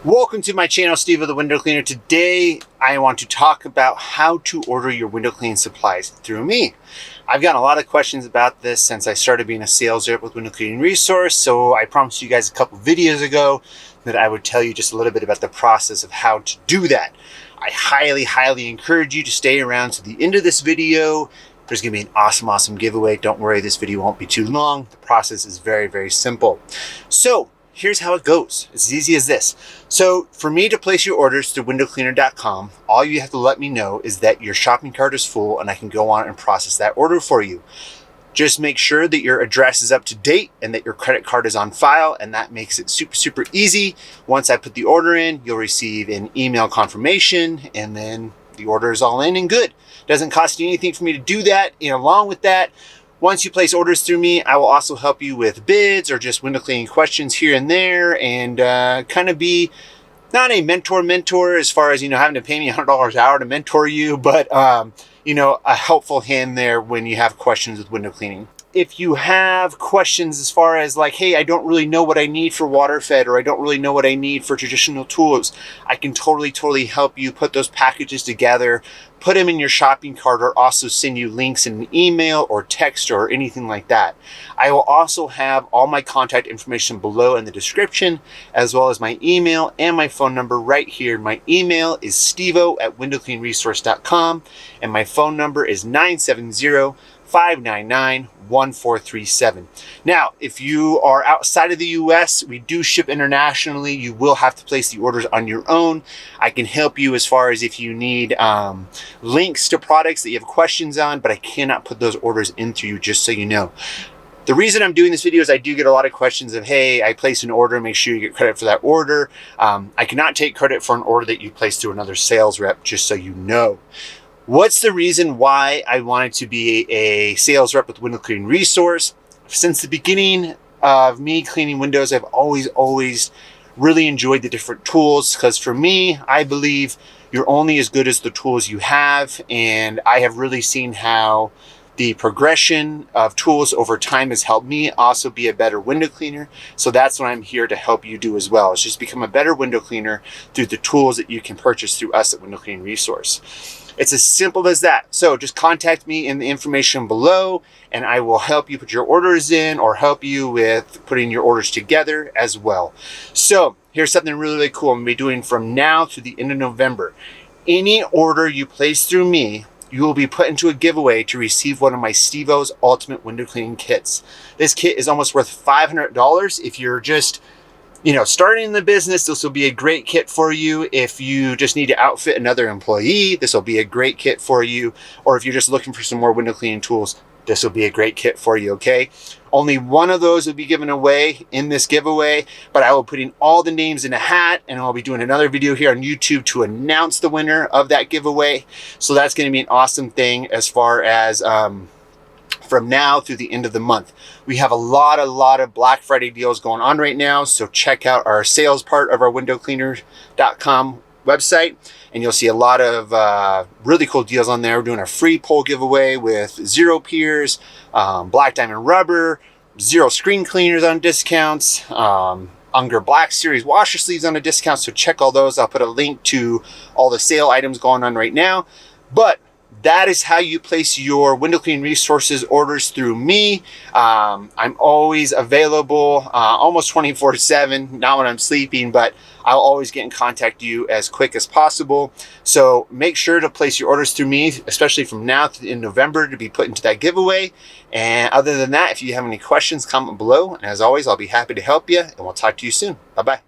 Welcome to my channel, Steve the Window Cleaner. Today, I want to talk about how to order your window cleaning supplies through me. I've gotten a lot of questions about this since I started being a sales rep with Window Cleaning Resource, so I promised you guys a couple videos ago that I would tell you just a little bit about the process of how to do that. I highly encourage you to stay around to the end of this video. There's going to be an awesome giveaway. Don't worry, this video won't be too long. The process is very simple. So, here's how it goes. It's as easy as this. So for me to place your orders through windowcleaner.com, all you have to let me know is that your shopping cart is full and I can go on and process that order for you. Just make sure that your address is up to date and that your credit card is on file, and that makes it super easy. Once I put the order in, you'll receive an email confirmation, and then the order is all in and good. Doesn't cost you anything for me to do that. And along with that, once you place orders through me, I will also help you with bids or just window cleaning questions here and there, and kind of be not a mentor as far as, having to pay me $100 an hour to mentor you, but, a helpful hand there when you have questions with window cleaning. If you have questions as far as like, hey, I don't really know what I need for water fed, or I don't really know what I need for traditional tools, I can totally help you put those packages together, put them in your shopping cart, or also send you links in an email or text or anything like that. I will also have all my contact information below in the description, as well as my email and my phone number right here. My email is steveo@windowcleanresource.com, and my phone number is 970-599-1437. Now, if you are outside of the US, we do ship internationally. You will have to place the orders on your own. I can help you as far as if you need links to products that you have questions on, but I cannot put those orders in through you, just so you know. The reason I'm doing this video is I do get a lot of questions of, hey, I placed an order, make sure you get credit for that order. I cannot take credit for an order that you placed through another sales rep, just so you know. What's the reason why I wanted to be a sales rep with Window Cleaning Resource? Since the beginning of me cleaning windows, I've always really enjoyed the different tools, because for me, I believe you're only as good as the tools you have, and I have really seen how the progression of tools over time has helped me also be a better window cleaner. So that's what I'm here to help you do as well. It's just become a better window cleaner through the tools that you can purchase through us at Window Cleaning Resource. It's as simple as that. So just contact me in the information below, and I will help you put your orders in, or help you with putting your orders together as well. So here's something really cool I'm going to be doing from now to the end of November. Any order you place through me, you will be put into a giveaway to receive one of my SteveO's Ultimate Window Cleaning Kits. This kit is almost worth $500. If you're just starting in the business, this will be a great kit for you. If you just need to outfit another employee, this will be a great kit for you. Or if you're just looking for some more window cleaning tools, this will be a great kit for you, okay? Only one of those will be given away in this giveaway, but I will put in all the names in a hat, and I'll be doing another video here on YouTube to announce the winner of that giveaway. So that's going to be an awesome thing as far as from now through the end of the month. We have a lot of Black Friday deals going on right now, so check out our sales part of our windowcleaner.com website, and you'll see a lot of really cool deals on there. We're doing a free pole giveaway with Xero Pures, Black Diamond Rubber, Xero screen cleaners on discounts, Unger Black Series washer sleeves on a discount, so check all those. I'll put a link to all the sale items going on right now. But that is how you place your Window Cleaning Resources orders through me. I'm always available, almost 24/7, not when I'm sleeping, but I'll always get in contact with you as quick as possible. So make sure to place your orders through me, especially from now to in November, to be put into that giveaway. And other than that, if you have any questions, comment below. And as always, I'll be happy to help you, and we'll talk to you soon. Bye-bye.